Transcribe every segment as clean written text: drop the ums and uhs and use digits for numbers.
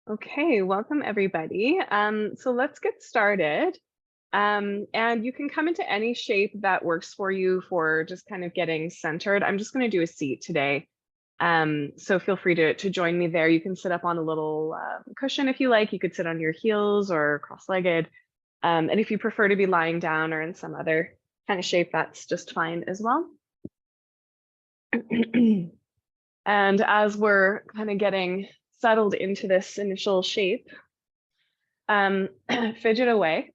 Okay, welcome everybody. So let's get started. And you can come into any shape that works for you for just kind of getting centered. I'm just going to do a seat today. So feel free to join me there. You can sit up on a little cushion if you like. You could sit on your heels or cross-legged. And if you prefer to be lying down or in some other kind of shape, that's just fine as well. And as we're kind of getting settled into this initial shape, fidget away.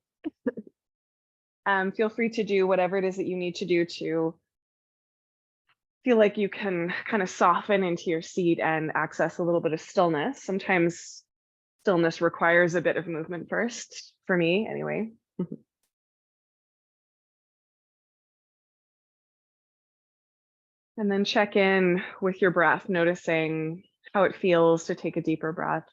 Feel free to do whatever it is that you need to do to feel like you can kind of soften into your seat and access a little bit of stillness. Sometimes stillness requires a bit of movement first, for me anyway. And then check in with your breath, noticing how it feels to take a deeper breath.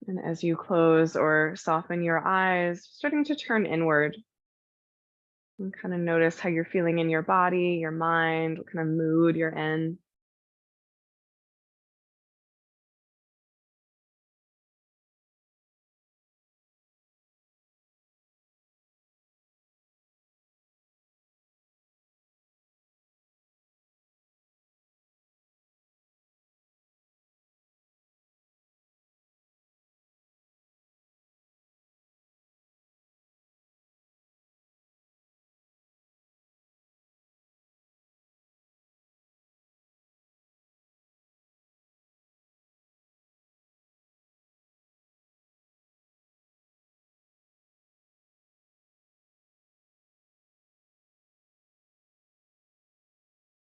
And as you close or soften your eyes, starting to turn inward and kind of notice how you're feeling in your body, your mind, what kind of mood you're in.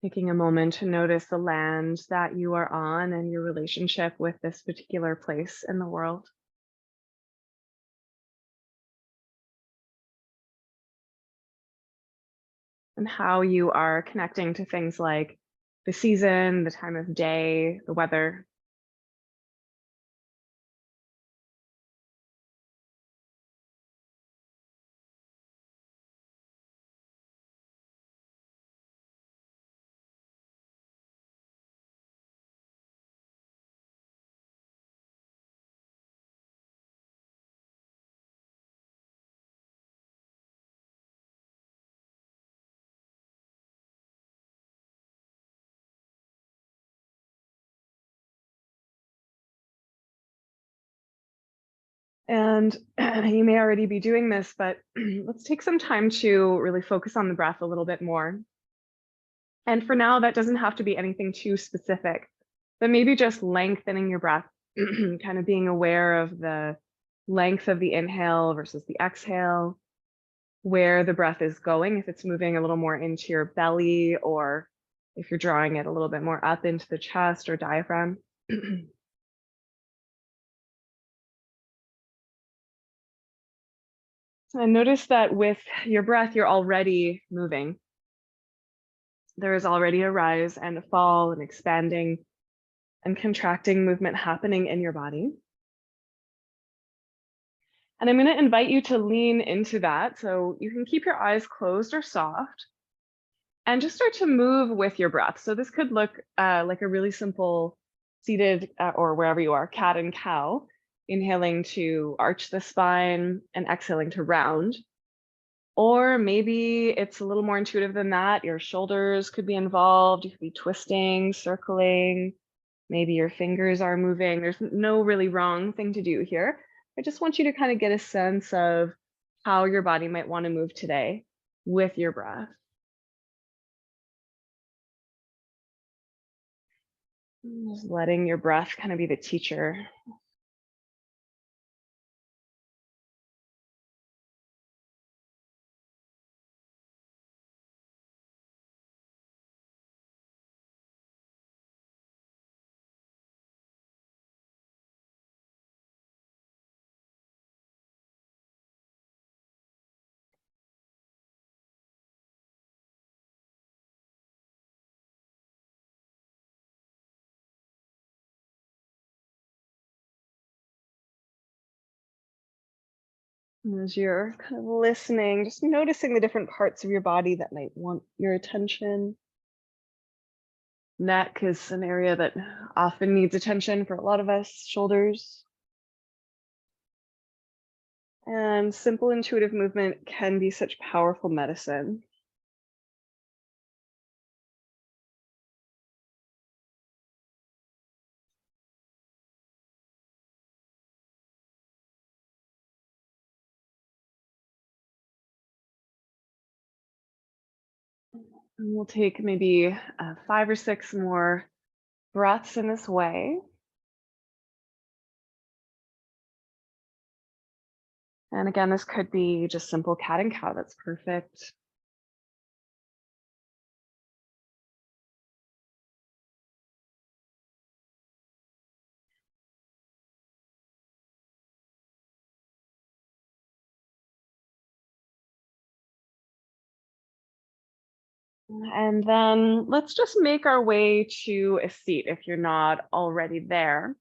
Taking a moment to notice the land that you are on and your relationship with this particular place in the world. And how you are connecting to things like the season, the time of day, the weather. And you may already be doing this, but let's take some time to really focus on the breath a little bit more. And for now, that doesn't have to be anything too specific, but maybe just lengthening your breath, kind of being aware of the length of the inhale versus the exhale, where the breath is going, if it's moving a little more into your belly, or if you're drawing it a little bit more up into the chest or diaphragm. And notice that with your breath, you're already moving. There is already a rise and a fall and expanding and contracting movement happening in your body. And I'm going to invite you to lean into that. So you can keep your eyes closed or soft and just start to move with your breath. So this could look like a really simple seated or wherever you are, cat and cow, inhaling to arch the spine and exhaling to round. Or maybe it's a little more intuitive than that. Your shoulders could be involved. You could be twisting, circling. Maybe your fingers are moving. There's no really wrong thing to do here. I just want you to kind of get a sense of how your body might want to move today with your breath. Just letting your breath kind of be the teacher. And as you're kind of listening, just noticing the different parts of your body that might want your attention. Neck is an area that often needs attention for a lot of us, shoulders. And simple intuitive movement can be such powerful medicine. And we'll take maybe 5 or 6 more breaths in this way. And again, this could be just simple cat and cow. That's perfect. And then let's just make our way to a seat if you're not already there.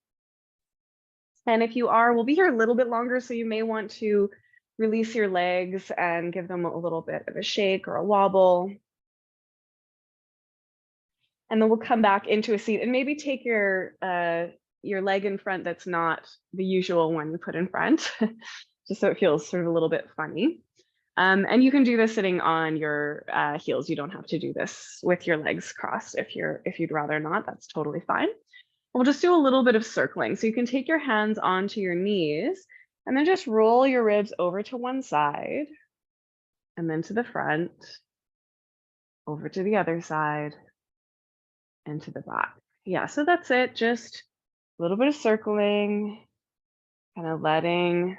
And if you are, we'll be here a little bit longer, so you may want to release your legs and give them a little bit of a shake or a wobble. And then we'll come back into a seat and maybe take your leg in front that's not the usual one you put in front, just so it feels sort of a little bit funny. And you can do this sitting on your heels. You don't have to do this with your legs crossed if you'd rather not. That's totally fine. We'll just do a little bit of circling. So you can take your hands onto your knees and then just roll your ribs over to one side and then to the front, over to the other side, and to the back. Yeah, so that's it. Just a little bit of circling, kind of letting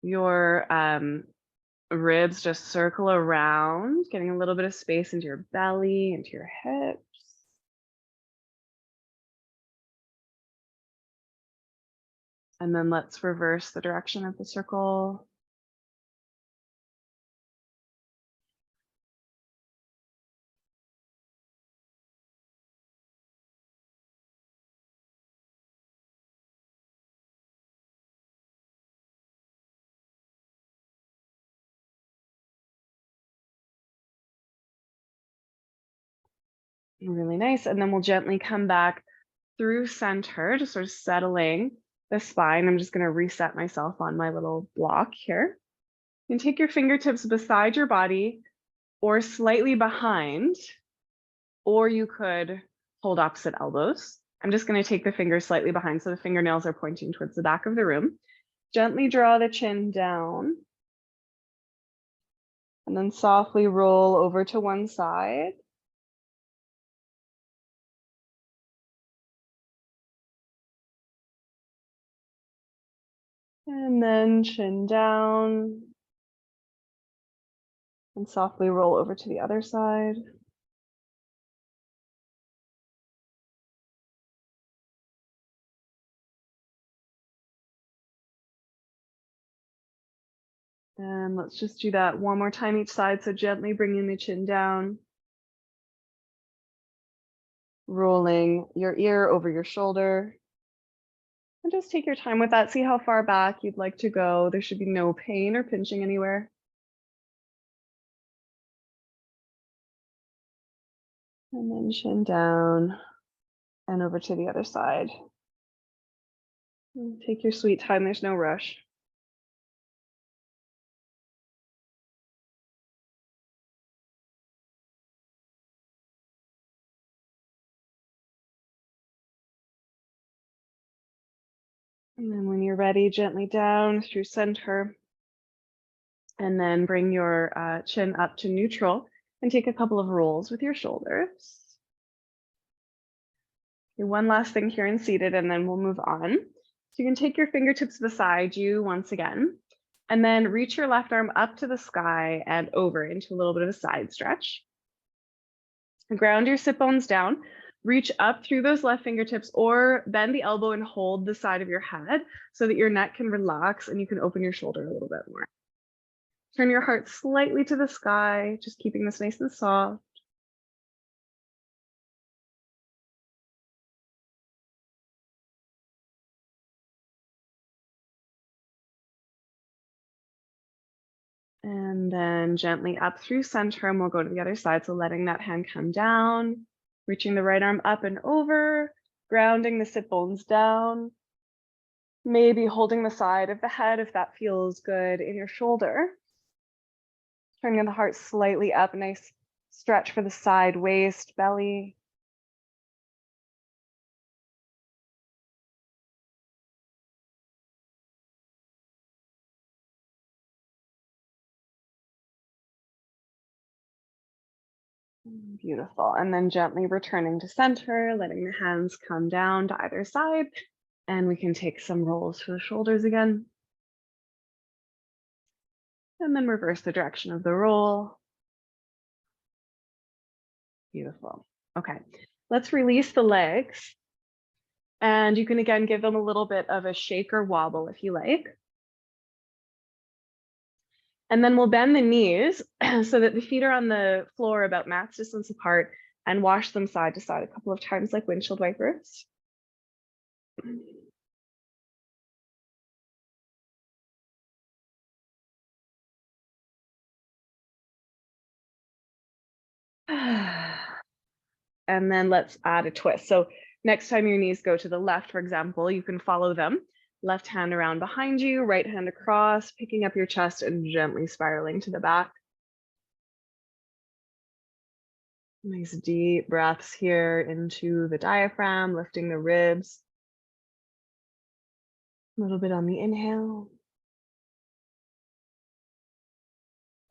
your ribs just circle around, getting a little bit of space into your belly, into your hips. And then let's reverse the direction of the circle. Really nice. And then we'll gently come back through center, just sort of settling the spine. I'm just going to reset myself on my little block here. You can take your fingertips beside your body or slightly behind, or you could hold opposite elbows. I'm just going to take the fingers slightly behind so the fingernails are pointing towards the back of the room. Gently draw the chin down and then softly roll over to one side. And then chin down and softly roll over to the other side. And let's just do that one more time each side. So gently bringing the chin down, rolling your ear over your shoulder. And just take your time with that. See how far back you'd like to go. There should be no pain or pinching anywhere. And then chin down and over to the other side. And take your sweet time, there's no rush. And then when you're ready, gently down through center. And then bring your chin up to neutral and take a couple of rolls with your shoulders. Okay, one last thing here in seated, and then we'll move on. So you can take your fingertips beside you once again, and then reach your left arm up to the sky and over into a little bit of a side stretch. Ground your sit bones down, reach up through those left fingertips or bend the elbow and hold the side of your head so that your neck can relax and you can open your shoulder a little bit more. Turn your heart slightly to the sky, just keeping this nice and soft. And then gently up through center, and we'll go to the other side. So letting that hand come down, reaching the right arm up and over, grounding the sit bones down, maybe holding the side of the head if that feels good in your shoulder. Turning the heart slightly up, nice stretch for the side, waist, belly. Beautiful. And then gently returning to center, letting the hands come down to either side. And we can take some rolls for the shoulders again. And then reverse the direction of the roll. Beautiful. Okay, let's release the legs. And you can again give them a little bit of a shake or wobble if you like. And then we'll bend the knees so that the feet are on the floor about max distance apart, and wash them side to side a couple of times like windshield wipers. And then let's add a twist. So next time your knees go to the left, for example, you can follow them. Left hand around behind you, right hand across, picking up your chest and gently spiraling to the back. Nice deep breaths here into the diaphragm, lifting the ribs. A little bit on the inhale.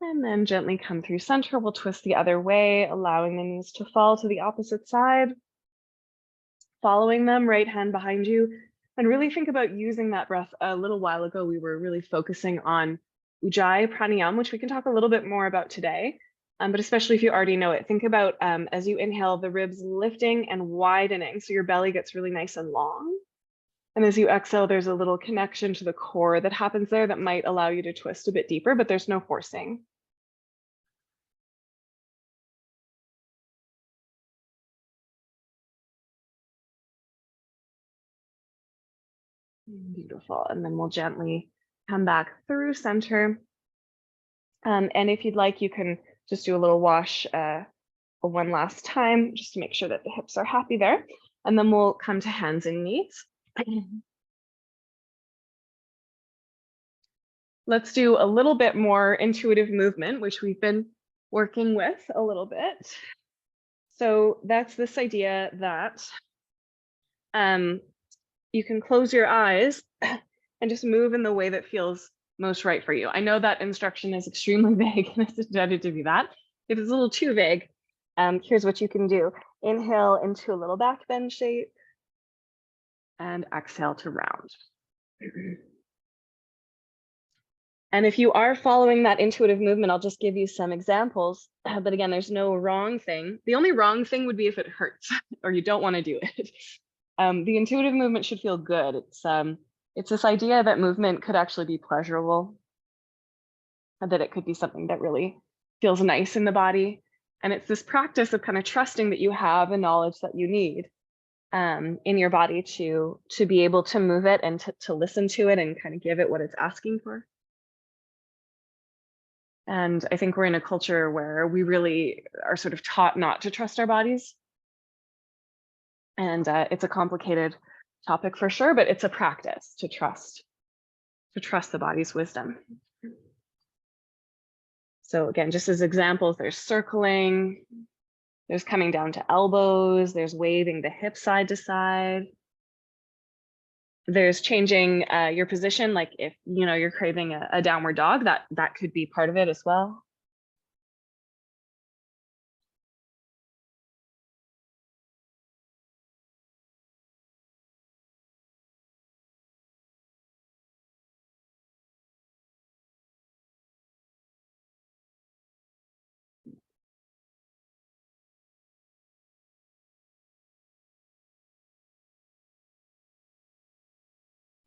And then gently come through center. We'll twist the other way, allowing the knees to fall to the opposite side. Following them, right hand behind you. And really think about using that breath. A little while ago, we were really focusing on Ujjayi Pranayama, which we can talk a little bit more about today. But especially if you already know it, think about as you inhale, the ribs lifting and widening. So your belly gets really nice and long. And as you exhale, there's a little connection to the core that happens there that might allow you to twist a bit deeper, but there's no forcing. Beautiful. And then we'll gently come back through center. And if you'd like, you can just do a little wash one last time, just to make sure that the hips are happy there. And then we'll come to hands and knees. Let's do a little bit more intuitive movement, which we've been working with a little bit. So that's this idea that you can close your eyes and just move in the way that feels most right for you. I know that instruction is extremely vague and it's intended to be that. If it's a little too vague, here's what you can do. Inhale into a little back bend shape and exhale to round. And if you are following that intuitive movement, I'll just give you some examples. But again, there's no wrong thing. The only wrong thing would be if it hurts or you don't want to do it. The intuitive movement should feel good. It's this idea that movement could actually be pleasurable, and that it could be something that really feels nice in the body. And it's this practice of kind of trusting that you have the knowledge that you need in your body to be able to move it and to listen to it and kind of give it what it's asking for. And I think we're in a culture where we really are sort of taught not to trust our bodies. And it's a complicated topic for sure, but it's a practice to trust the body's wisdom. So again, just as examples, there's circling, there's coming down to elbows, there's waving the hip side to side. There's changing your position, like if you're craving a downward dog, that could be part of it as well.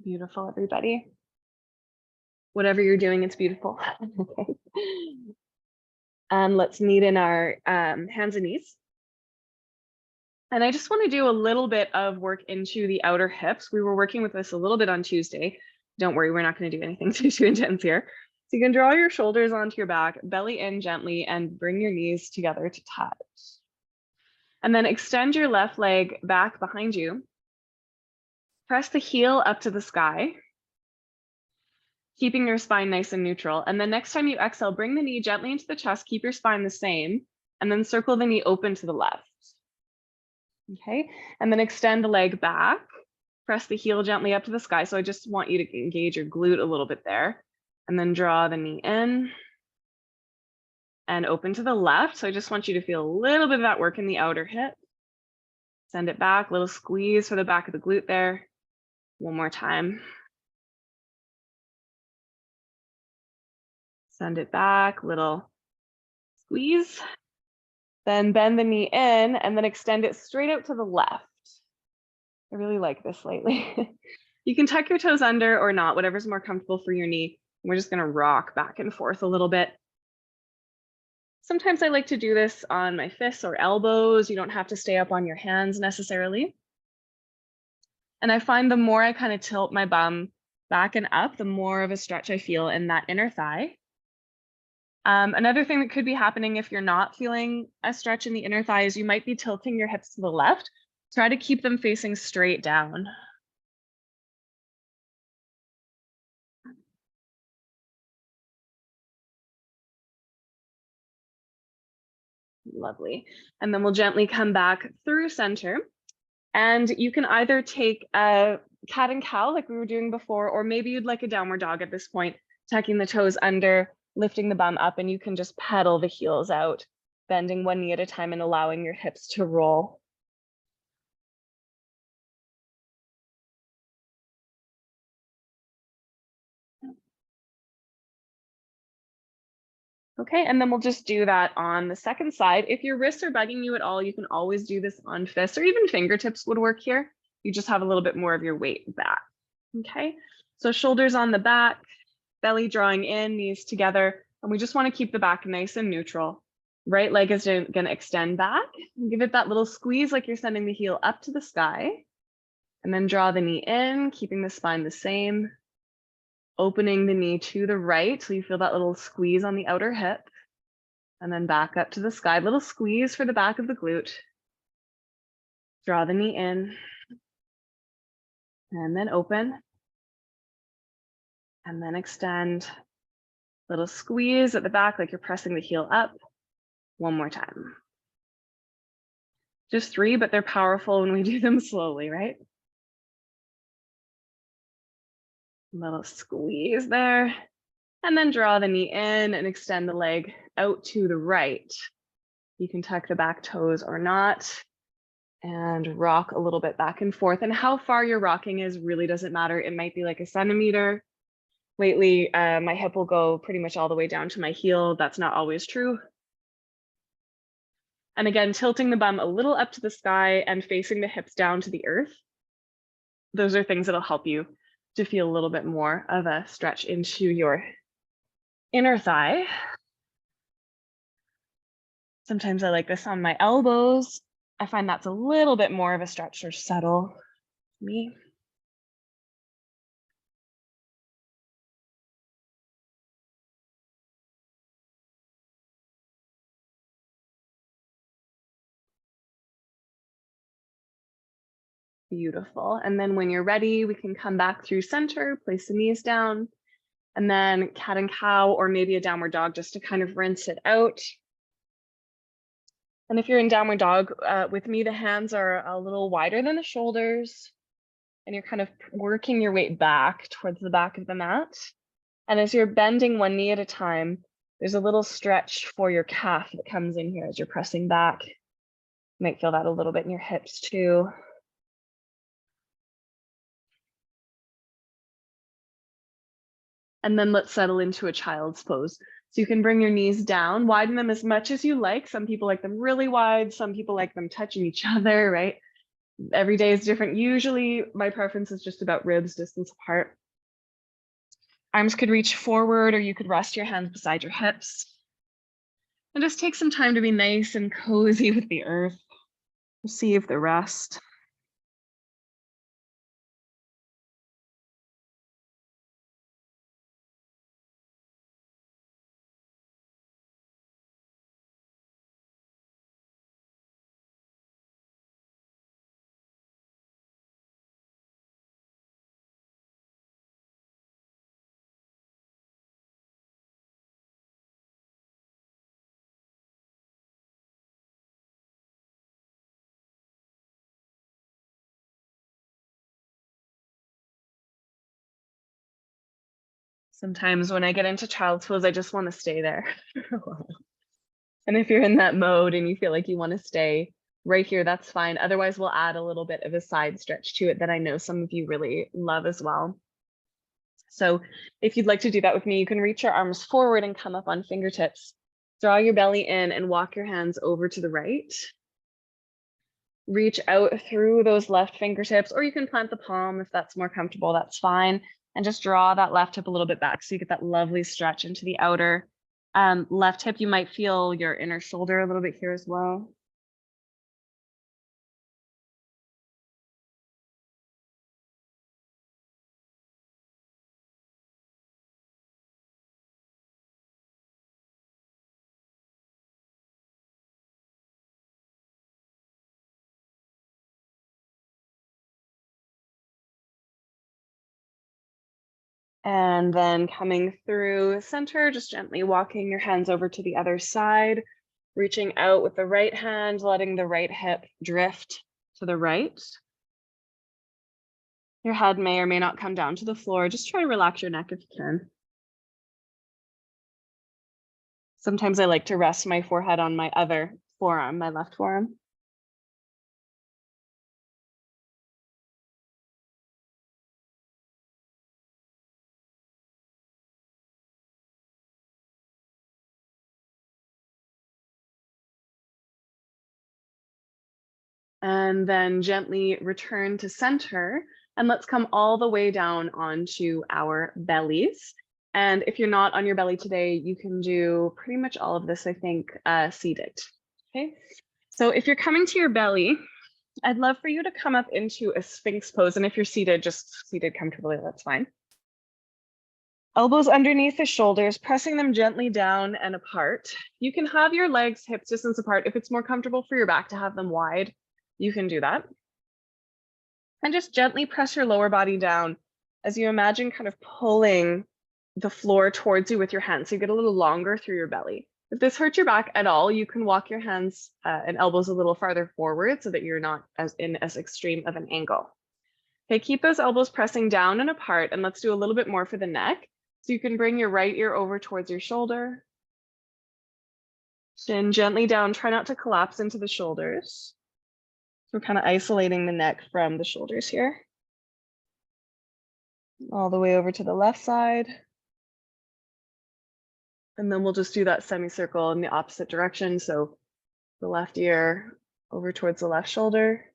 Beautiful, everybody. Whatever you're doing, it's beautiful. Okay. Let's meet in our hands and knees. And I just want to do a little bit of work into the outer hips. We were working with this a little bit on Tuesday. Don't worry, we're not going to do anything too intense here. So you can draw your shoulders onto your back, belly in gently, and bring your knees together to touch. And then extend your left leg back behind you. Press the heel up to the sky, keeping your spine nice and neutral. And then next time you exhale, bring the knee gently into the chest, keep your spine the same, and then circle the knee open to the left. Okay, and then extend the leg back, press the heel gently up to the sky. So I just want you to engage your glute a little bit there, and then draw the knee in and open to the left. So I just want you to feel a little bit of that work in the outer hip. Send it back, little squeeze for the back of the glute there. One more time. Send it back, little squeeze. Then bend the knee in and then extend it straight out to the left. I really like this lately. You can tuck your toes under or not, whatever's more comfortable for your knee. We're just gonna rock back and forth a little bit. Sometimes I like to do this on my fists or elbows. You don't have to stay up on your hands necessarily. And I find the more I kind of tilt my bum back and up, the more of a stretch I feel in that inner thigh. Another thing that could be happening if you're not feeling a stretch in the inner thigh is you might be tilting your hips to the left. Try to keep them facing straight down. Lovely. And then we'll gently come back through center. And you can either take a cat and cow like we were doing before, or maybe you'd like a downward dog at this point, tucking the toes under, lifting the bum up, and you can just pedal the heels out, bending one knee at a time and allowing your hips to roll. Okay, and then we'll just do that on the second side. If your wrists are bugging you at all, you can always do this on fists or even fingertips would work here. You just have a little bit more of your weight back. Okay, so shoulders on the back, belly drawing in, knees together. And we just want to keep the back nice and neutral. Right leg is going to extend back. Give it that little squeeze like you're sending the heel up to the sky. And then draw the knee in, keeping the spine the same. Opening the knee to the right, so you feel that little squeeze on the outer hip. And then back up to the sky, little squeeze for the back of the glute. Draw the knee in. And then open. And then extend. Little squeeze at the back like you're pressing the heel up. One more time. Just 3, but they're powerful when we do them slowly, right? Little squeeze there. And then draw the knee in and extend the leg out to the right. You can tuck the back toes or not. And rock a little bit back and forth. And how far you're rocking is really doesn't matter. It might be like a centimeter. Lately, my hip will go pretty much all the way down to my heel. That's not always true. And again, tilting the bum a little up to the sky and facing the hips down to the earth. Those are things that'll help you to feel a little bit more of a stretch into your inner thigh. Sometimes I like this on my elbows. I find that's a little bit more of a stretch or settle for me. Beautiful. And then when you're ready, we can come back through center, place the knees down, and then cat and cow, or maybe a downward dog just to kind of rinse it out. And if you're in downward dog with me, the hands are a little wider than the shoulders, and you're kind of working your weight back towards the back of the mat. And as you're bending one knee at a time, there's a little stretch for your calf that comes in here as you're pressing back. You might feel that a little bit in your hips too. And then let's settle into a child's pose. So you can bring your knees down, widen them as much as you like. Some people like them really wide. Some people like them touching each other, right? Every day is different. Usually my preference is just about ribs distance apart. Arms could reach forward, or you could rest your hands beside your hips. And just take some time to be nice and cozy with the earth. Receive the rest. Sometimes when I get into child's pose, I just want to stay there for a while. And if you're in that mode and you feel like you want to stay right here, that's fine. Otherwise, we'll add a little bit of a side stretch to it that I know some of you really love as well. So if you'd like to do that with me, you can reach your arms forward and come up on fingertips. Draw your belly in and walk your hands over to the right. Reach out through those left fingertips, or you can plant the palm if that's more comfortable, that's fine. And just draw that left hip a little bit back so you get that lovely stretch into the outer left hip. You might feel your inner shoulder a little bit here as well. And then coming through center, just gently walking your hands over to the other side, reaching out with the right hand, letting the right hip drift to the right. Your head may or may not come down to the floor. Just try to relax your neck if you can. Sometimes I like to rest my forehead on my other forearm, my left forearm. And then gently return to center. And let's come all the way down onto our bellies. And if you're not on your belly today, you can do pretty much all of this, I think, seated. Okay. So if you're coming to your belly, I'd love for you to come up into a Sphinx pose. And if you're seated, just seated comfortably, that's fine. Elbows underneath the shoulders, pressing them gently down and apart. You can have your legs hip distance apart. If it's more comfortable for your back to have them wide, you can do that. And just gently press your lower body down as you imagine kind of pulling the floor towards you with your hands. So you get a little longer through your belly. If this hurts your back at all, you can walk your hands and elbows a little farther forward so that you're not as extreme of an angle. Okay, keep those elbows pressing down and apart, and let's do a little bit more for the neck. So you can bring your right ear over towards your shoulder. Chin gently down, try not to collapse into the shoulders. So we're kind of isolating the neck from the shoulders here. All the way over to the left side. And then we'll just do that semicircle in the opposite direction. So the left ear over towards the left shoulder.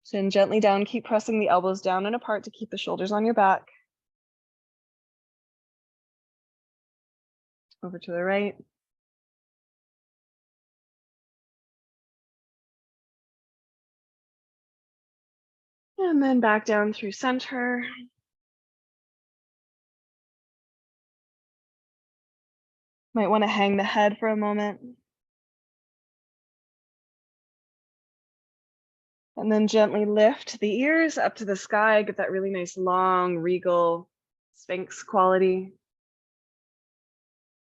Chin gently down, keep pressing the elbows down and apart to keep the shoulders on your back. Over to the right. And then back down through center. Might want to hang the head for a moment. And then gently lift the ears up to the sky, get that really nice, long, regal Sphinx quality.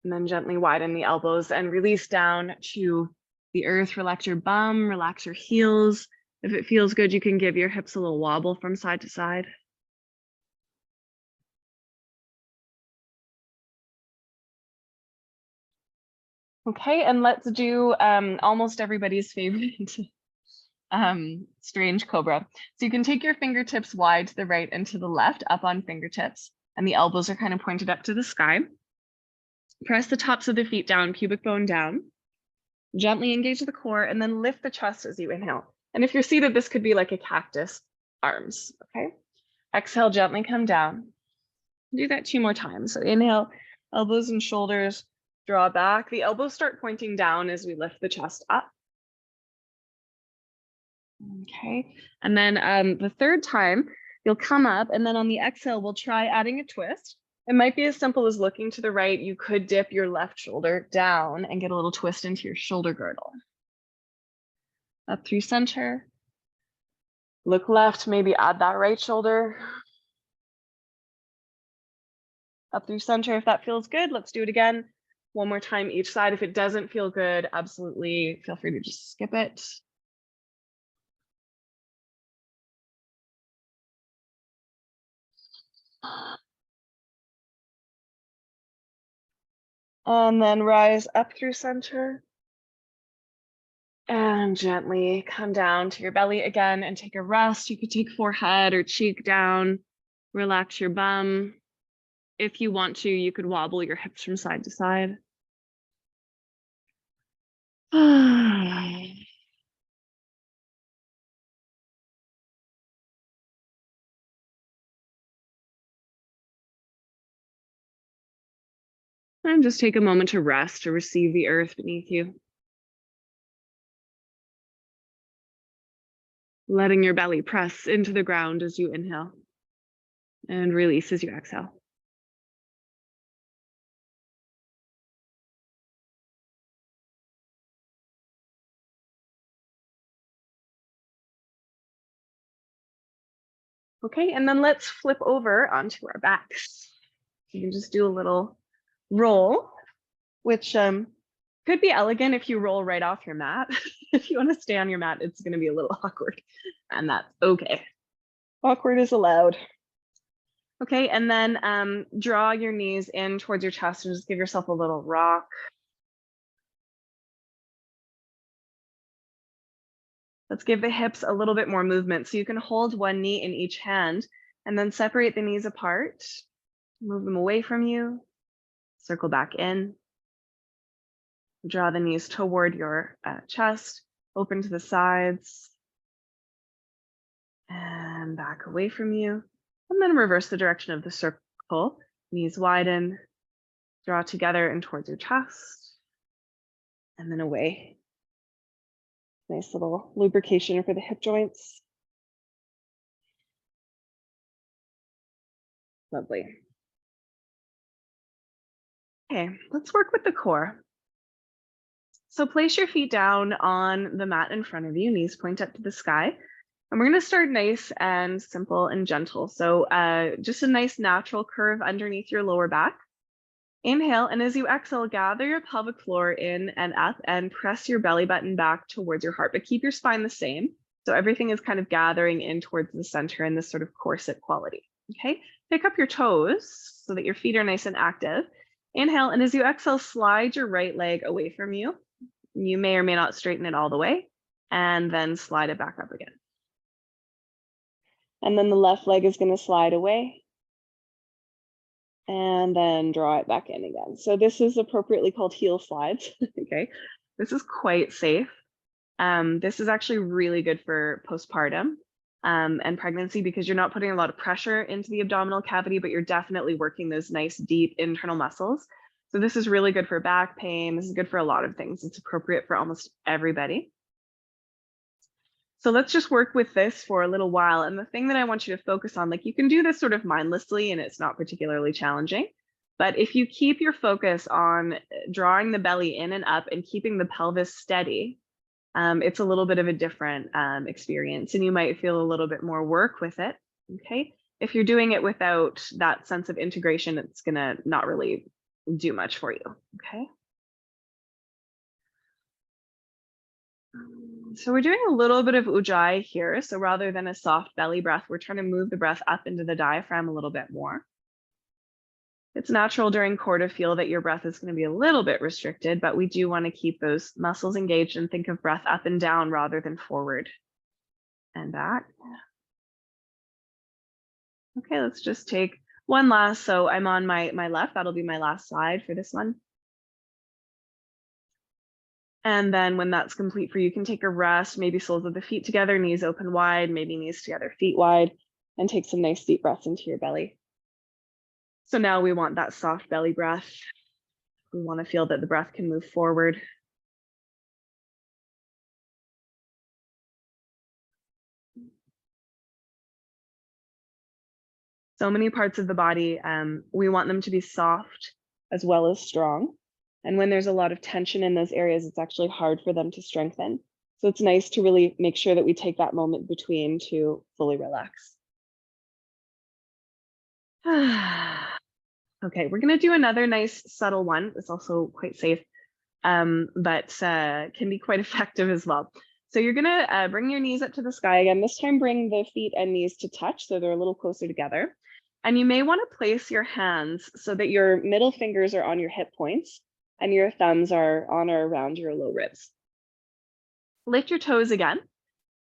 And then gently widen the elbows and release down to the earth. Relax your bum, relax your heels. If it feels good, you can give your hips a little wobble from side to side. Okay, and let's do almost everybody's favorite strange cobra. So you can take your fingertips wide to the right and to the left, up on fingertips, and the elbows are kind of pointed up to the sky. Press the tops of the feet down, pubic bone down. Gently engage the core and then lift the chest as you inhale. And if you're seated, this could be like a cactus, arms, okay? Exhale, gently come down. Do that 2 more times. So inhale, elbows and shoulders, draw back. The elbows start pointing down as we lift the chest up. Okay, and then the third time, you'll come up and then on the exhale, we'll try adding a twist. It might be as simple as looking to the right. You could dip your left shoulder down and get a little twist into your shoulder girdle. Up through center. Look left, maybe add that right shoulder. Up through center, if that feels good, let's do it again. 1 more time each side. If it doesn't feel good, absolutely feel free to just skip it. And then rise up through center. And gently come down to your belly again and take a rest. You could take forehead or cheek down, relax your bum. If you want to, you could wobble your hips from side to side. And just take a moment to rest, to receive the earth beneath you. Letting your belly press into the ground as you inhale and release as you exhale. Okay, and then let's flip over onto our backs. You can just do a little roll, which could be elegant if you roll right off your mat. If you want to stay on your mat, it's going to be a little awkward, and that's okay. Awkward is allowed. Okay, and then draw your knees in towards your chest and just give yourself a little rock. Let's give the hips a little bit more movement. So you can hold one knee in each hand and then separate the knees apart, move them away from you, circle back in, draw the knees toward your chest, open to the sides, and back away from you. And then reverse the direction of the circle, knees widen, draw together and towards your chest, and then away. Nice little lubrication for the hip joints. Lovely. Okay, let's work with the core. So place your feet down on the mat in front of you, knees point up to the sky. And we're going to start nice and simple and gentle. So just a nice natural curve underneath your lower back. Inhale, and as you exhale, gather your pelvic floor in and up and press your belly button back towards your heart, but keep your spine the same. So everything is kind of gathering in towards the center in this sort of corset quality. Okay, pick up your toes so that your feet are nice and active. Inhale, and as you exhale, slide your right leg away from you. You may or may not straighten it all the way, and then slide it back up again. And then the left leg is going to slide away, and then draw it back in again. So this is appropriately called heel slides. Okay, this is quite safe. This is actually really good for postpartum and pregnancy because you're not putting a lot of pressure into the abdominal cavity, but you're definitely working those nice deep internal muscles. So this is really good for back pain. This is good for a lot of things. It's appropriate for almost everybody. So let's just work with this for a little while. And the thing that I want you to focus on, like you can do this sort of mindlessly and it's not particularly challenging. But if you keep your focus on drawing the belly in and up and keeping the pelvis steady, it's a little bit of a different experience and you might feel a little bit more work with it. Okay. If you're doing it without that sense of integration, it's gonna not really do much for you. Okay. So we're doing a little bit of ujjayi here. So rather than a soft belly breath, we're trying to move the breath up into the diaphragm a little bit more. It's natural during core to feel that your breath is going to be a little bit restricted, but we do want to keep those muscles engaged and think of breath up and down rather than forward and back. Okay, let's just take one last. So I'm on my left. That'll be my last side for this one. And then when that's complete for you, you can take a rest, maybe soles of the feet together, knees open wide, maybe knees together, feet wide, and take some nice deep breaths into your belly. So now we want that soft belly breath. We want to feel that the breath can move forward. So many parts of the body, we want them to be soft as well as strong. And when there's a lot of tension in those areas, it's actually hard for them to strengthen. So it's nice to really make sure that we take that moment between to fully relax. Okay, we're going to do another nice subtle one. It's also quite safe, but can be quite effective as well. So you're going to bring your knees up to the sky again. This time, bring the feet and knees to touch so they're a little closer together. And you may want to place your hands so that your middle fingers are on your hip points and your thumbs are on or around your low ribs. Lift your toes again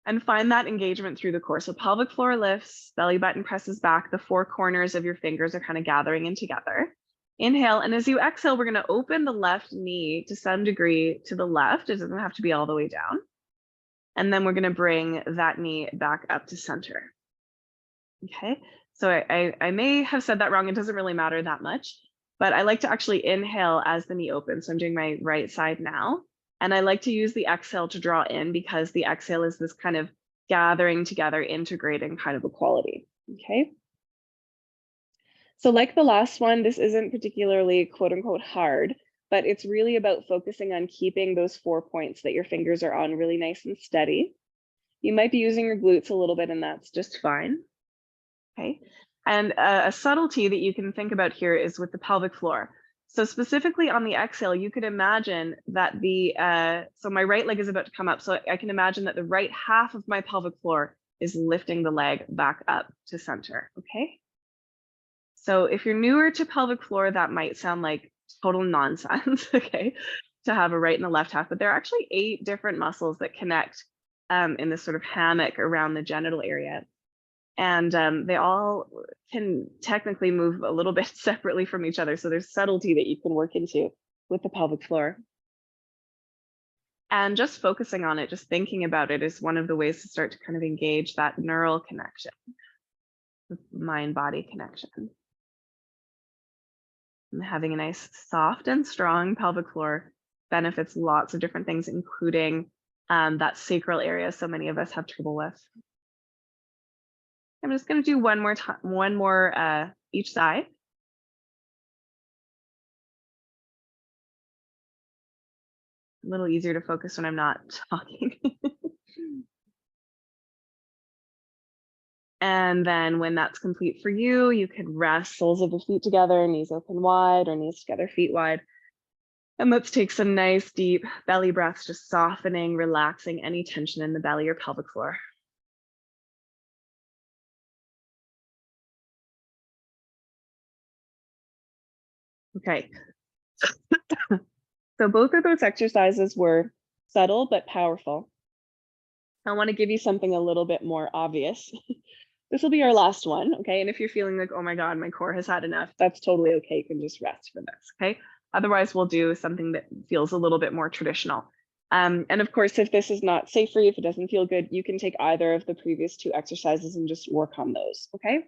and find that engagement through the core. So pelvic floor lifts, belly button presses back, the four corners of your fingers are kind of gathering in together. Inhale, and as you exhale, we're going to open the left knee to some degree to the left. It doesn't have to be all the way down. And then we're going to bring that knee back up to center. Okay, so I may have said that wrong. It doesn't really matter that much, but I like to actually inhale as the knee opens. So I'm doing my right side now. And I like to use the exhale to draw in because the exhale is this kind of gathering together, integrating kind of a quality. Okay. So like the last one, this isn't particularly quote unquote hard, but it's really about focusing on keeping those 4 points that your fingers are on really nice and steady. You might be using your glutes a little bit, and that's just fine. Okay. And a subtlety that you can think about here is with the pelvic floor. So specifically on the exhale, you could imagine that so my right leg is about to come up. So I can imagine that the right half of my pelvic floor is lifting the leg back up to center. Okay. So if you're newer to pelvic floor, that might sound like total nonsense, okay, to have a right and a left half, but there are actually 8 different muscles that connect in this sort of hammock around the genital area. And they all can technically move a little bit separately from each other. So there's subtlety that you can work into with the pelvic floor. And just focusing on it, just thinking about it is one of the ways to start to kind of engage that neural connection, mind-body connection. And having a nice soft and strong pelvic floor benefits lots of different things, including that sacral area so many of us have trouble with. I'm just going to do one more each side. A little easier to focus when I'm not talking. And then when that's complete for you, you can rest soles of the feet together, knees open wide or knees together, feet wide. And let's take some nice deep belly breaths, just softening, relaxing any tension in the belly or pelvic floor. Okay. So both of those exercises were subtle but powerful. I want to give you something a little bit more obvious. This will be our last one, okay? And if you're feeling like, oh my God, my core has had enough, that's totally okay. You can just rest for this, okay? Otherwise, we'll do something that feels a little bit more traditional. And of course, if this is not safe for you, if it doesn't feel good, you can take either of the previous 2 exercises and just work on those, okay?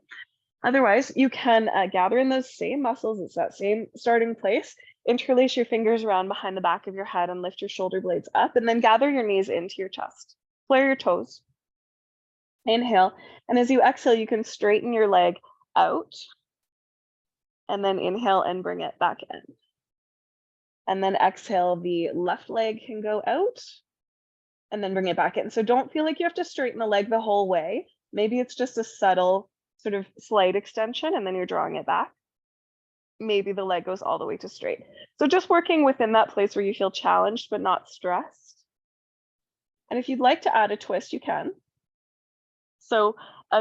Otherwise, you can gather in those same muscles. It's that same starting place. Interlace your fingers around behind the back of your head and lift your shoulder blades up, and then gather your knees into your chest. Flare your toes. Inhale, and as you exhale, you can straighten your leg out, and then inhale and bring it back in. And then exhale, the left leg can go out, and then bring it back in. So don't feel like you have to straighten the leg the whole way. Maybe it's just a subtle sort of slight extension, and then you're drawing it back. Maybe the leg goes all the way to straight. So just working within that place where you feel challenged but not stressed. And if you'd like to add a twist, you can. So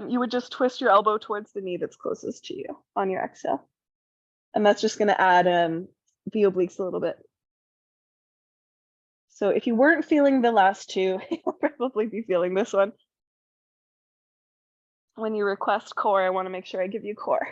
you would just twist your elbow towards the knee that's closest to you on your exhale. And that's just going to add the obliques a little bit. So if you weren't feeling the last 2, you'll probably be feeling this one. When you request core, I want to make sure I give you core.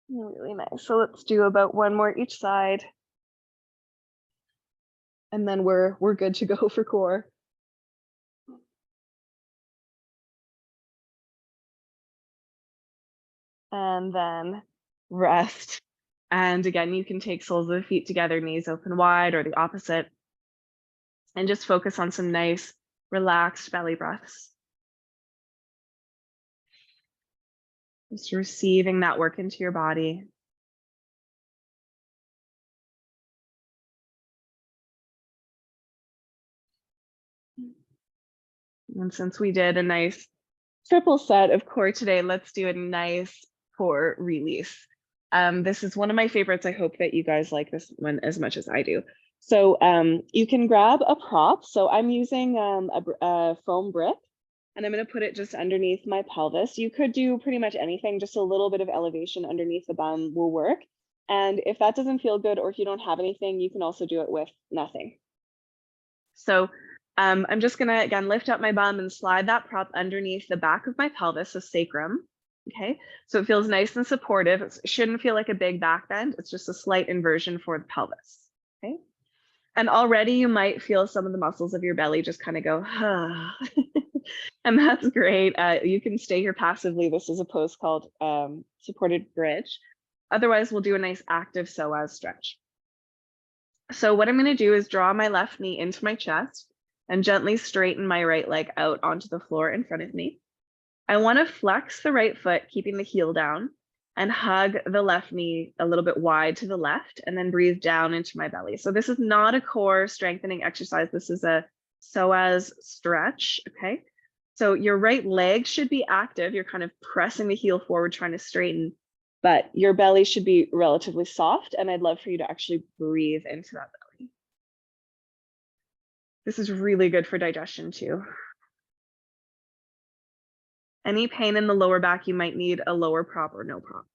Really nice. So let's do about one more each side. And then we're good to go for core. And then rest. And again, you can take soles of the feet together, knees open wide, or the opposite. And just focus on some nice, relaxed belly breaths. Just receiving that work into your body. And since we did a nice triple set of core today. Let's do a nice core release. This is one of my favorites. I hope that you guys like this one as much as I do. So you can grab a prop. So I'm using a foam brick, and I'm going to put it just underneath my pelvis. You could do pretty much anything, just a little bit of elevation underneath the bum will work. And if that doesn't feel good, or if you don't have anything, you can also do it with nothing. So I'm just gonna, again, lift up my bum and slide that prop underneath the back of my pelvis, so sacrum, okay? So it feels nice and supportive. It shouldn't feel like a big back bend. It's just a slight inversion for the pelvis, okay? And already you might feel some of the muscles of your belly just kind of go, and that's great. You can stay here passively. This is a pose called supported bridge. Otherwise, we'll do a nice active psoas stretch. So what I'm going to do is draw my left knee into my chest and gently straighten my right leg out onto the floor in front of me. I want to flex the right foot, keeping the heel down, and hug the left knee a little bit wide to the left, and then breathe down into my belly. So this is not a core strengthening exercise. This is a psoas stretch, okay? So your right leg should be active. You're kind of pressing the heel forward, trying to straighten, but your belly should be relatively soft, and I'd love for you to actually breathe into that belly. This is really good for digestion too. Any pain in the lower back, you might need a lower prop or no prop.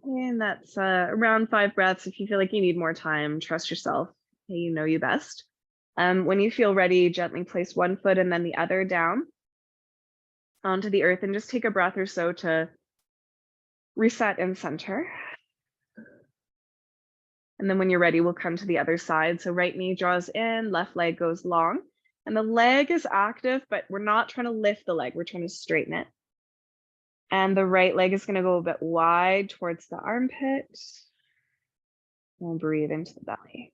And that's around 5 breaths. If you feel like you need more time, trust yourself. You know you best. When you feel ready, gently place one foot and then the other down onto the earth, and just take a breath or so to reset and center. And then when you're ready, we'll come to the other side. So right knee draws in, left leg goes long, and the leg is active, but we're not trying to lift the leg. We're trying to straighten it. And the right leg is going to go a bit wide towards the armpit. And breathe into the belly.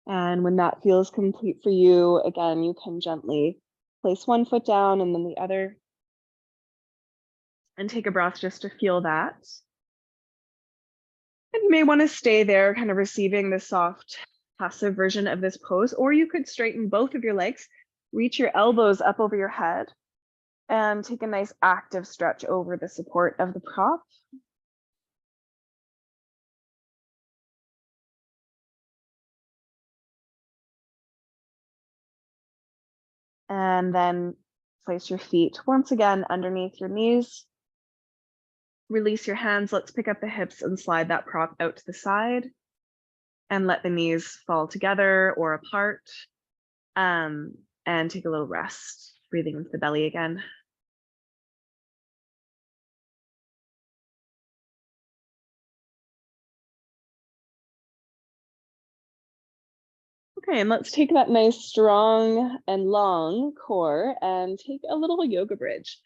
And when that feels complete for you, again, you can gently place one foot down and then the other, and take a breath just to feel that. And you may want to stay there, kind of receiving the soft, passive version of this pose, or you could straighten both of your legs, reach your elbows up over your head, and take a nice active stretch over the support of the prop. And then place your feet once again underneath your knees. Release your hands. Let's pick up the hips and slide that prop out to the side. And let the knees fall together or apart. And take a little rest, breathing into the belly again. Okay, and let's take that nice strong and long core and take a little yoga bridge.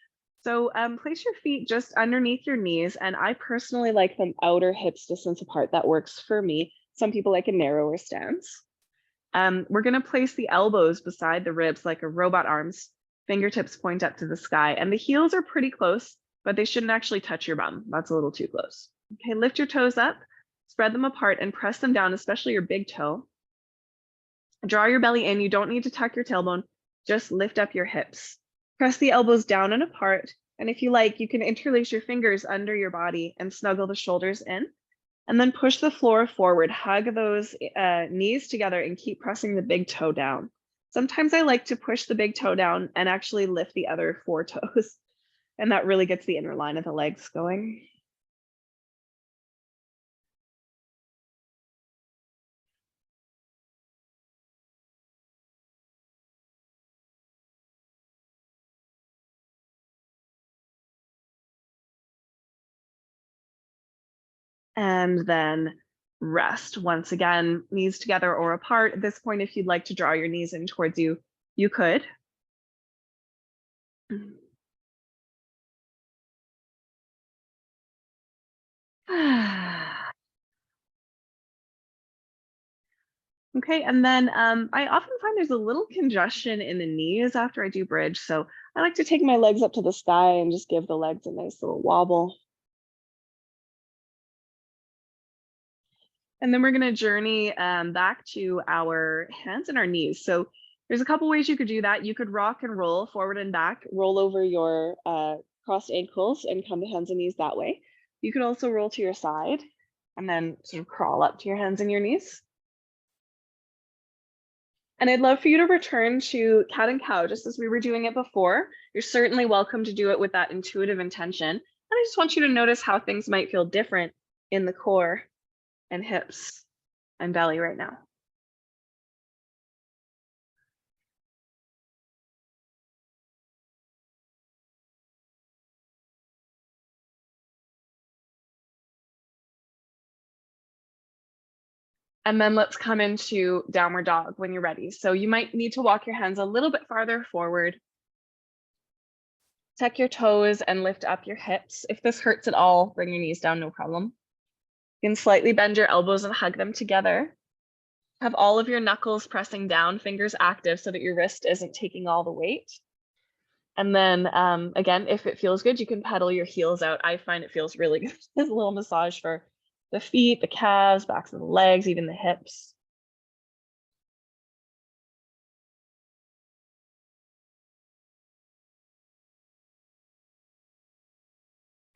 So place your feet just underneath your knees, and I personally like them outer hips distance apart. That works for me. Some people like a narrower stance. We're gonna place the elbows beside the ribs like a robot arms, fingertips point up to the sky, and the heels are pretty close, but they shouldn't actually touch your bum. That's a little too close. Okay, lift your toes up, spread them apart and press them down, especially your big toe. Draw your belly in. You don't need to tuck your tailbone. Just lift up your hips. Press the elbows down and apart. And if you like, you can interlace your fingers under your body and snuggle the shoulders in. And then push the floor forward. Hug those knees together and keep pressing the big toe down. Sometimes I like to push the big toe down and actually lift the other 4 toes, and that really gets the inner line of the legs going. And then rest. Once again, knees together or apart. At this point, if you'd like to draw your knees in towards you, you could. Okay, and then I often find there's a little congestion in the knees after I do bridge. So I like to take my legs up to the sky and just give the legs a nice little wobble. And then we're going to journey back to our hands and our knees. So there's a couple ways you could do that. You could rock and roll forward and back, roll over your crossed ankles and come to hands and knees that way. You could also roll to your side and then sort of crawl up to your hands and your knees. And I'd love for you to return to cat and cow, just as we were doing it before. You're certainly welcome to do it with that intuitive intention. And I just want you to notice how things might feel different in the core and hips and belly right now. And then let's come into downward dog when you're ready. So you might need to walk your hands a little bit farther forward. Tuck your toes and lift up your hips. If this hurts at all, bring your knees down, no problem. You can slightly bend your elbows and hug them together. Have all of your knuckles pressing down, fingers active so that your wrist isn't taking all the weight. And then again, if it feels good, you can pedal your heels out. I find it feels really good. There's a little massage for the feet, the calves, backs of the legs, even the hips.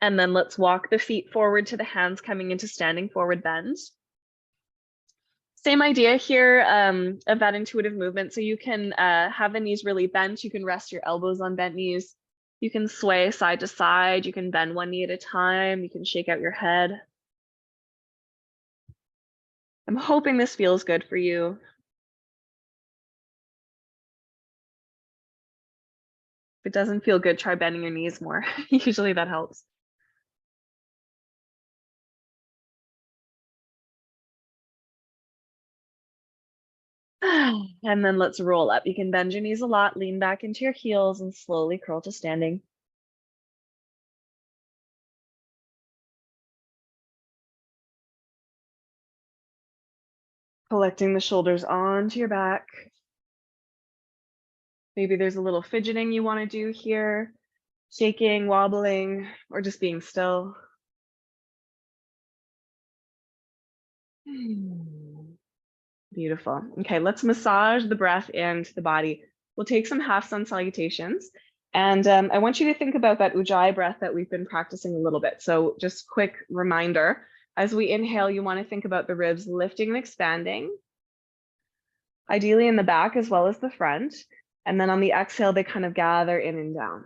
And then let's walk the feet forward to the hands coming into standing forward bend. Same idea here of that intuitive movement. So you can have the knees really bent. You can rest your elbows on bent knees. You can sway side to side. You can bend one knee at a time. You can shake out your head. I'm hoping this feels good for you. If it doesn't feel good, try bending your knees more. Usually that helps. And then let's roll up. You can bend your knees a lot, lean back into your heels and slowly curl to standing. Collecting the shoulders onto your back. Maybe there's a little fidgeting you want to do here, shaking, wobbling, or just being still. Beautiful. Okay, let's massage the breath and the body. We'll take some half sun salutations. And I want you to think about that ujjayi breath that we've been practicing a little bit. So just quick reminder, as we inhale, you want to think about the ribs lifting and expanding, ideally in the back as well as the front. And then on the exhale, they kind of gather in and down.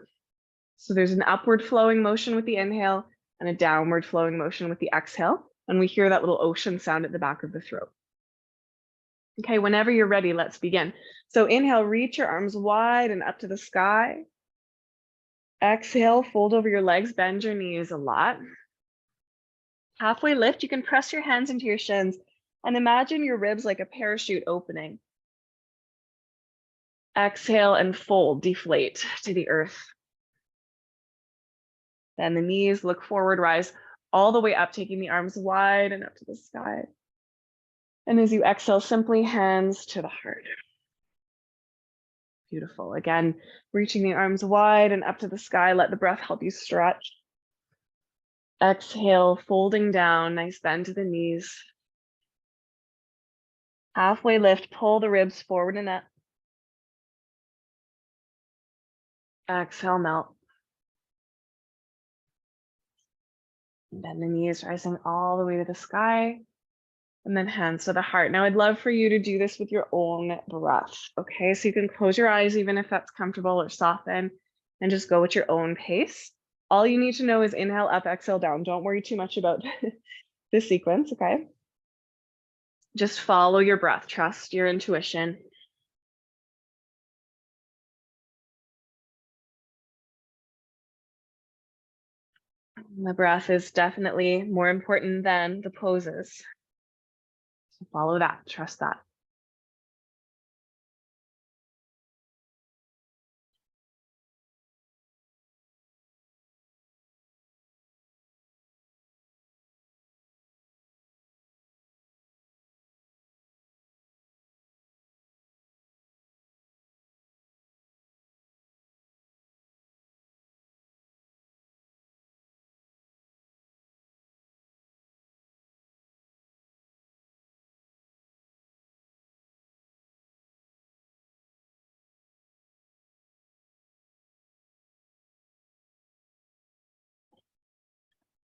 So there's an upward flowing motion with the inhale and a downward flowing motion with the exhale. And we hear that little ocean sound at the back of the throat. Okay, whenever you're ready, let's begin. So inhale, reach your arms wide and up to the sky. Exhale, fold over your legs, bend your knees a lot. Halfway lift, you can press your hands into your shins and imagine your ribs like a parachute opening. Exhale and fold, deflate to the earth. Then the knees, look forward, rise all the way up, taking the arms wide and up to the sky. And as you exhale, simply hands to the heart. Beautiful. Again, reaching the arms wide and up to the sky. Let the breath help you stretch. Exhale, folding down, nice bend to the knees. Halfway lift, pull the ribs forward and up. Exhale, melt. Bend the knees, rising all the way to the sky. And then hands to the heart. Now I'd love for you to do this with your own breath, okay? So you can close your eyes even if that's comfortable, or soften, and just go at your own pace. All you need to know is inhale up, exhale down. Don't worry too much about the sequence, okay? Just follow your breath, trust your intuition. The breath is definitely more important than the poses. So follow that, trust that.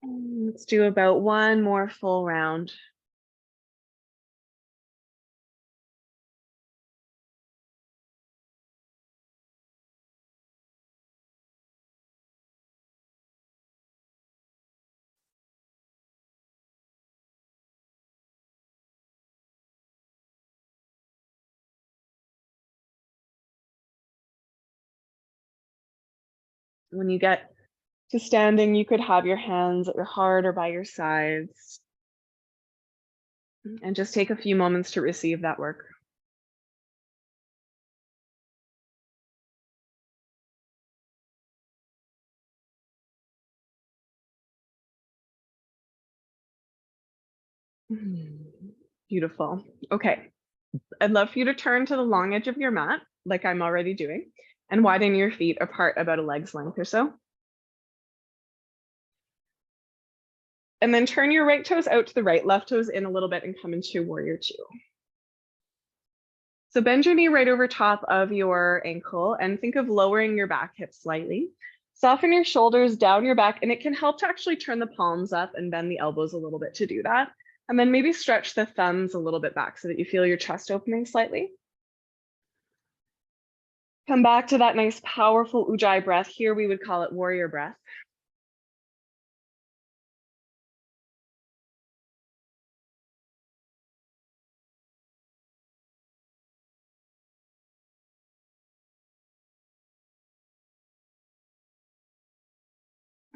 Let's do about one more full round. When you get to standing, you could have your hands at your heart or by your sides, and just take a few moments to receive that work. Beautiful. Okay. I'd love for you to turn to the long edge of your mat, like I'm already doing, and widen your feet apart about a leg's length or so. And then turn your right toes out to the right, left toes in a little bit, and come into warrior two. So bend your knee right over top of your ankle and think of lowering your back hip slightly. Soften your shoulders down your back, and it can help to actually turn the palms up and bend the elbows a little bit to do that. And then maybe stretch the thumbs a little bit back so that you feel your chest opening slightly. Come back to that nice, powerful Ujjayi breath. Here we would call it warrior breath.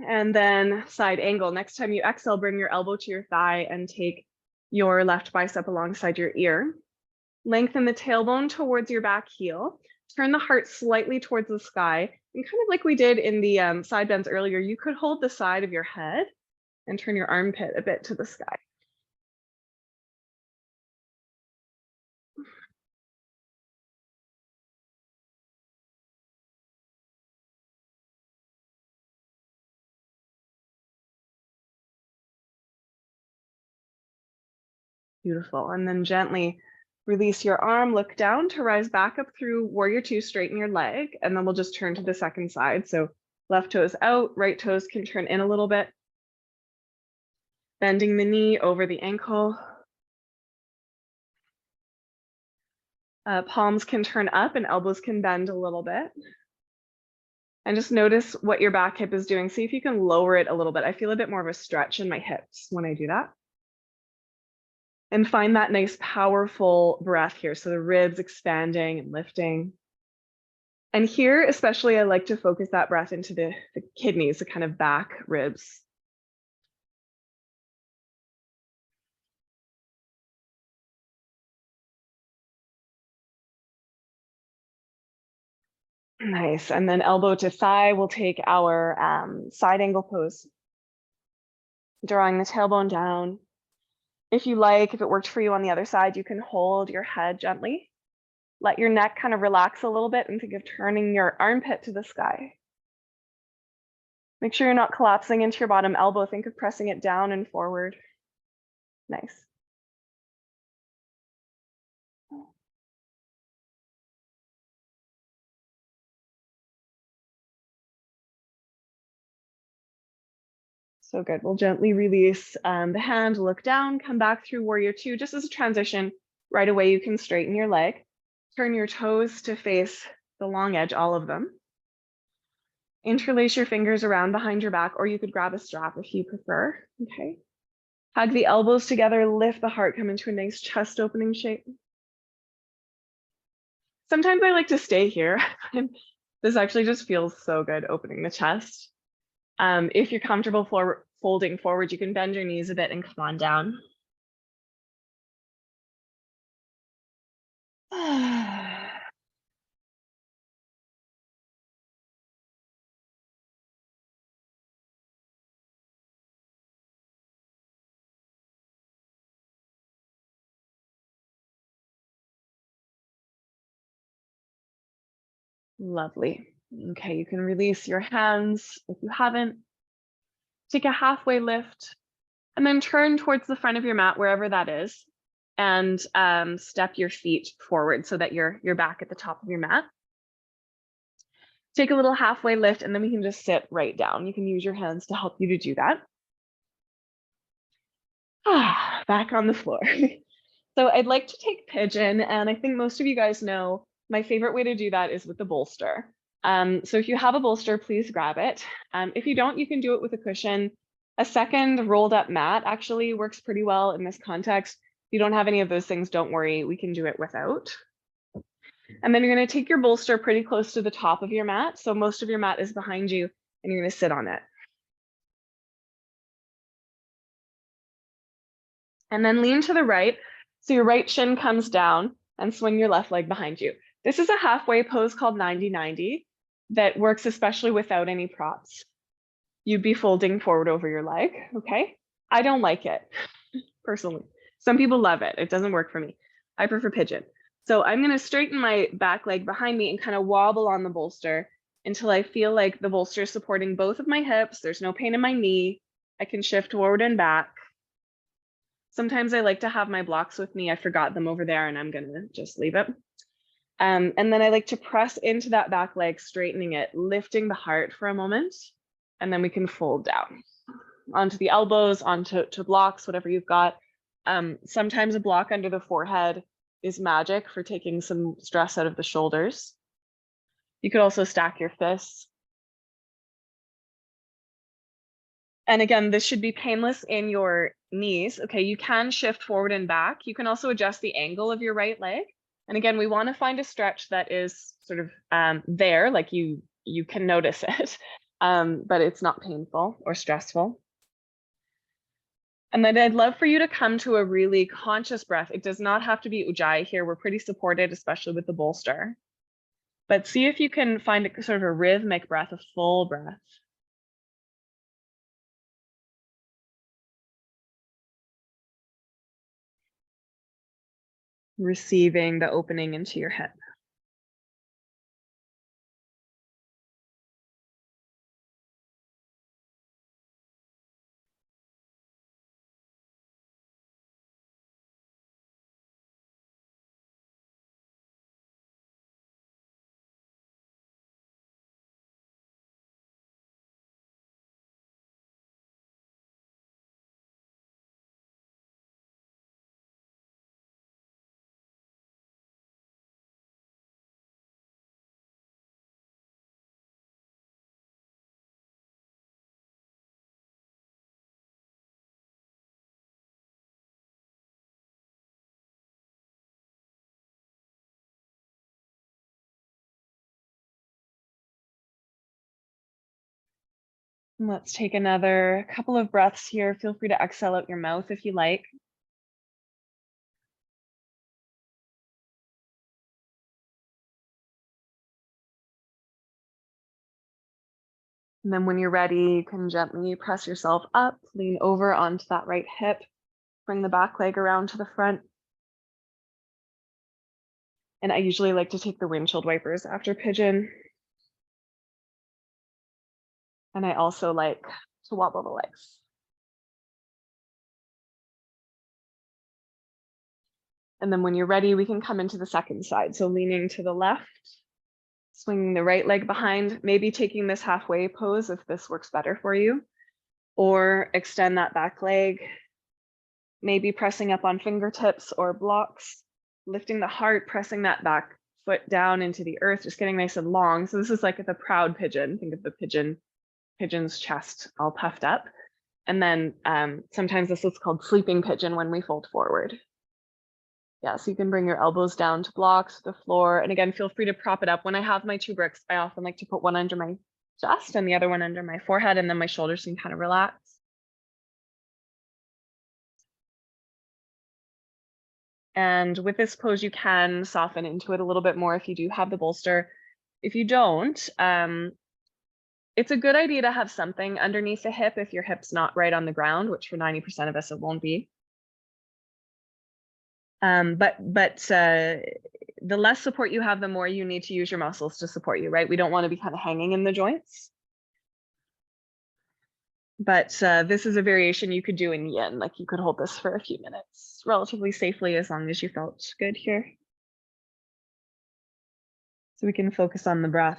And then side angle. Next time you exhale, bring your elbow to your thigh and take your left bicep alongside your ear. Lengthen the tailbone towards your back heel. Turn the heart slightly towards the sky. And kind of like we did in the side bends earlier, you could hold the side of your head and turn your armpit a bit to the sky. Beautiful. And then gently release your arm, look down to rise back up through warrior two, straighten your leg, and then we'll just turn to the second side. So left toes out, right toes can turn in a little bit. Bending the knee over the ankle. Palms can turn up and elbows can bend a little bit. And just notice what your back hip is doing. See if you can lower it a little bit. I feel a bit more of a stretch in my hips when I do that. And find that nice, powerful breath here. So the ribs expanding and lifting. And here, especially, I like to focus that breath into the kidneys, the kind of back ribs. Nice. And then elbow to thigh, we'll take our side angle pose. Drawing the tailbone down. If you like, if it worked for you on the other side, you can hold your head gently. Let your neck kind of relax a little bit and think of turning your armpit to the sky. Make sure you're not collapsing into your bottom elbow. Think of pressing it down and forward. Nice. So good. We'll gently release the hand, look down, come back through warrior two. Just as a transition, right away you can straighten your leg. Turn your toes to face the long edge, all of them. Interlace your fingers around behind your back, or you could grab a strap if you prefer. Okay. Hug the elbows together, lift the heart, come into a nice chest opening shape. Sometimes I like to stay here. This actually just feels so good, opening the chest. If you're comfortable folding forward, you can bend your knees a bit and come on down. Lovely. Okay, you can release your hands if you haven't. Take a halfway lift and then turn towards the front of your mat, wherever that is, and step your feet forward so that you're back at the top of your mat. Take a little halfway lift and then we can just sit right down. You can use your hands to help you to do that. Back on the floor. So I'd like to take pigeon, and I think most of you guys know my favorite way to do that is with the bolster. So if you have a bolster, please grab it. If you don't, you can do it with a cushion. A second rolled up mat actually works pretty well in this context. If you don't have any of those things, don't worry, we can do it without. And then you're going to take your bolster pretty close to the top of your mat. So most of your mat is behind you and you're going to sit on it. And then lean to the right. So your right shin comes down and swing your left leg behind you. This is a halfway pose called 90-90 that works especially without any props. You'd be folding forward over your leg, okay? I don't like it, personally. Some people love it. It doesn't work for me. I prefer pigeon. So I'm gonna straighten my back leg behind me and kind of wobble on the bolster until I feel like the bolster is supporting both of my hips. There's no pain in my knee. I can shift forward and back. Sometimes I like to have my blocks with me. I forgot them over there and I'm gonna just leave it. And then I like to press into that back leg, straightening it, lifting the heart for a moment, and then we can fold down onto the elbows, onto blocks, whatever you've got. Sometimes a block under the forehead is magic for taking some stress out of the shoulders. You could also stack your fists. And again, this should be painless in your knees. Okay, you can shift forward and back. You can also adjust the angle of your right leg. And again, we want to find a stretch that is sort of there, like you can notice it, but it's not painful or stressful. And then I'd love for you to come to a really conscious breath. It does not have to be ujjayi here. We're pretty supported, especially with the bolster. But see if you can find a sort of a rhythmic breath, a full breath. Receiving the opening into your hip. Let's take another couple of breaths here. Feel free to exhale out your mouth if you like. And then when you're ready, you can gently press yourself up, lean over onto that right hip, bring the back leg around to the front. And I usually like to take the windshield wipers after pigeon. And I also like to wobble the legs. And then when you're ready, we can come into the second side. So leaning to the left, swinging the right leg behind, maybe taking this halfway pose if this works better for you. Or extend that back leg, maybe pressing up on fingertips or blocks, lifting the heart, pressing that back foot down into the earth, just getting nice and long. So this is like the proud pigeon. Think of the pigeon's chest all puffed up. And then sometimes this is called sleeping pigeon when we fold forward. Yeah, so you can bring your elbows down to blocks, the floor. And again, feel free to prop it up. When I have my 2 bricks, I often like to put one under my chest and the other one under my forehead, and then my shoulders can kind of relax. And with this pose, you can soften into it a little bit more if you do have the bolster. If you don't, it's a good idea to have something underneath the hip if your hip's not right on the ground, which for 90% of us, it won't be. But the less support you have, the more you need to use your muscles to support you, right? We don't want to be kind of hanging in the joints. But this is a variation you could do in yin. Like you could hold this for a few minutes relatively safely as long as you felt good here. So we can focus on the breath.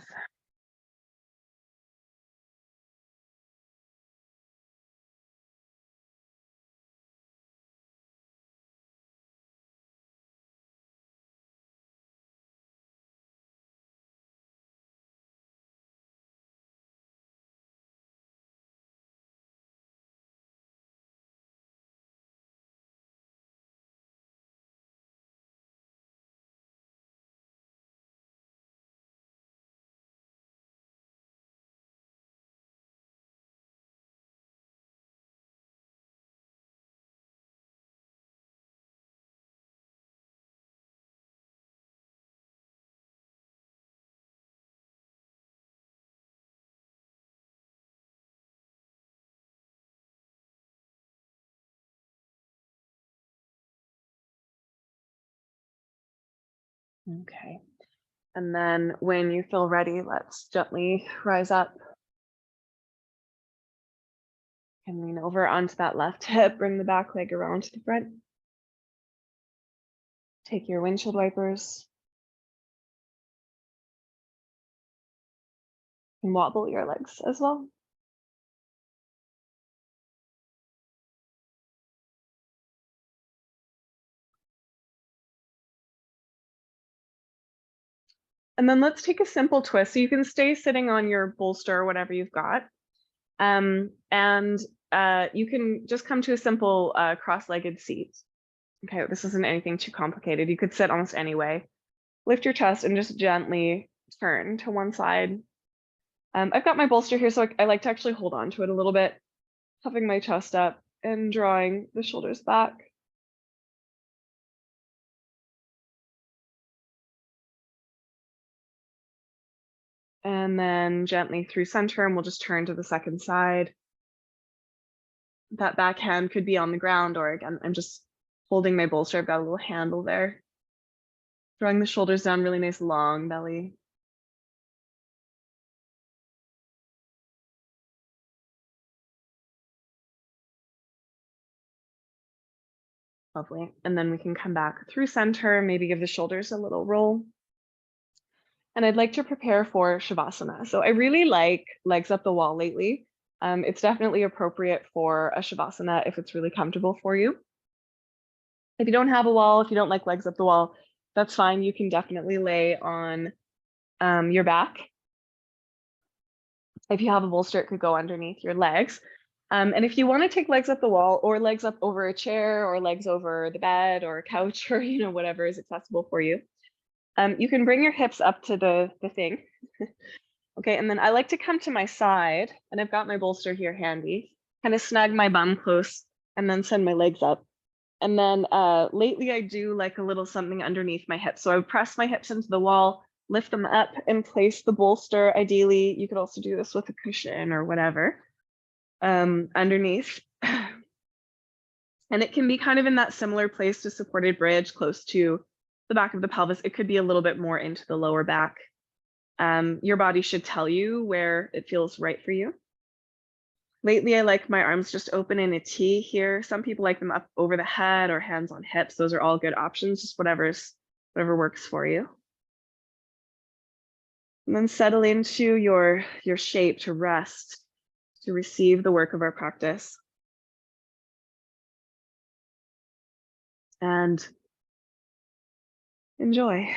Okay. And then when you feel ready, let's gently rise up and lean over onto that left hip, bring the back leg around to the front. Take your windshield wipers and wobble your legs as well. And then let's take a simple twist. So you can stay sitting on your bolster or whatever you've got. And you can just come to a simple cross-legged seat. Okay, this isn't anything too complicated. You could sit almost any way. Lift your chest and just gently turn to one side. I've got my bolster here, so I like to actually hold on to it a little bit, puffing my chest up and drawing the shoulders back. And then gently through center, and we'll just turn to the second side. That back hand could be on the ground, or again, I'm just holding my bolster. I've got a little handle there. Drawing the shoulders down, really nice long belly. Lovely. And then we can come back through center, maybe give the shoulders a little roll. And I'd like to prepare for Shavasana. So I really like legs up the wall lately. It's definitely appropriate for a Shavasana if it's really comfortable for you. If you don't have a wall, if you don't like legs up the wall, that's fine. You can definitely lay on your back. If you have a bolster, it could go underneath your legs. And if you want to take legs up the wall or legs up over a chair or legs over the bed or a couch or whatever is accessible for you, you can bring your hips up to the thing. Okay, and then I like to come to my side, and I've got my bolster here handy, kind of snag my bum close and then send my legs up. And then lately I do like a little something underneath my hips. So I would press my hips into the wall, lift them up and place the bolster. Ideally, you could also do this with a cushion or whatever underneath. And it can be kind of in that similar place to supported bridge, close to the back of the pelvis. It could be a little bit more into the lower back. Your body should tell you where it feels right for you. Lately, I like my arms just open in a T here. Some people like them up over the head or hands on hips. Those are all good options, just whatever works for you. And then settle into your shape to rest. to receive the work of our practice and enjoy.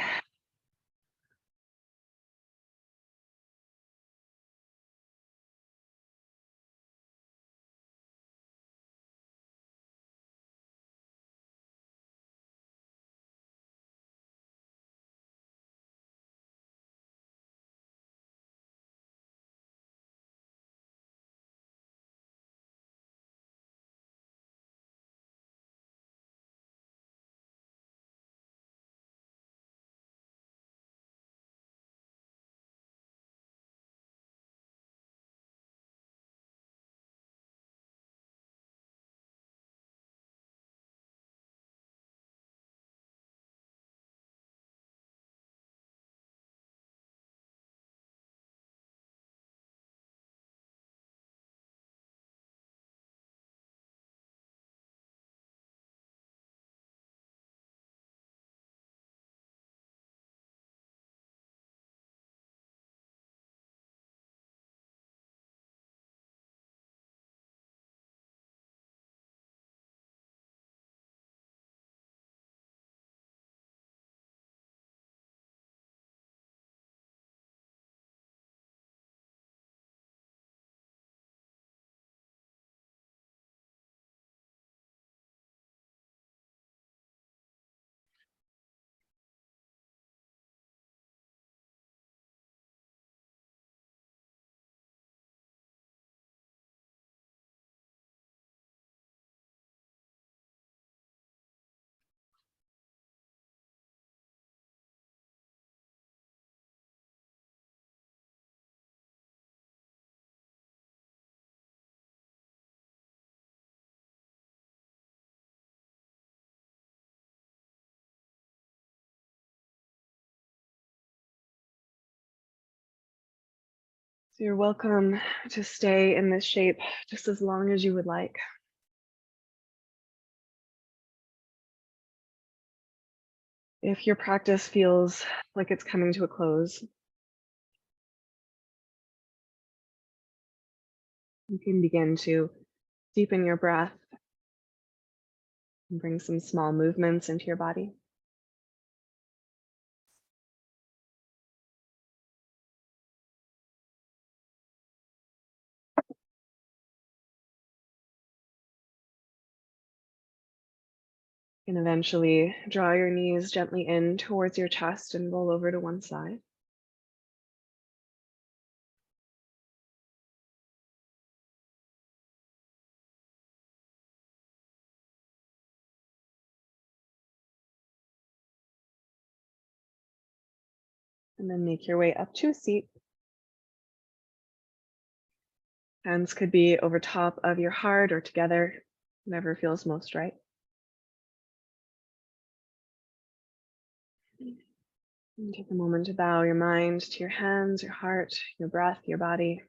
So you're welcome to stay in this shape just as long as you would like. If your practice feels like it's coming to a close, you can begin to deepen your breath and bring some small movements into your body. And eventually draw your knees gently in towards your chest and roll over to one side. And then make your way up to a seat. Hands could be over top of your heart or together, whatever feels most right. And take a moment to bow your mind to your hands, your heart, your breath, your body,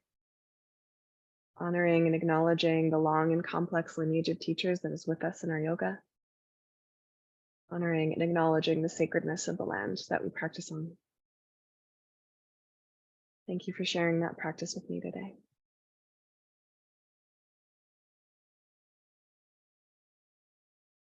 honoring and acknowledging the long and complex lineage of teachers that is with us in our yoga, honoring and acknowledging the sacredness of the land that we practice on. Thank you for sharing that practice with me today.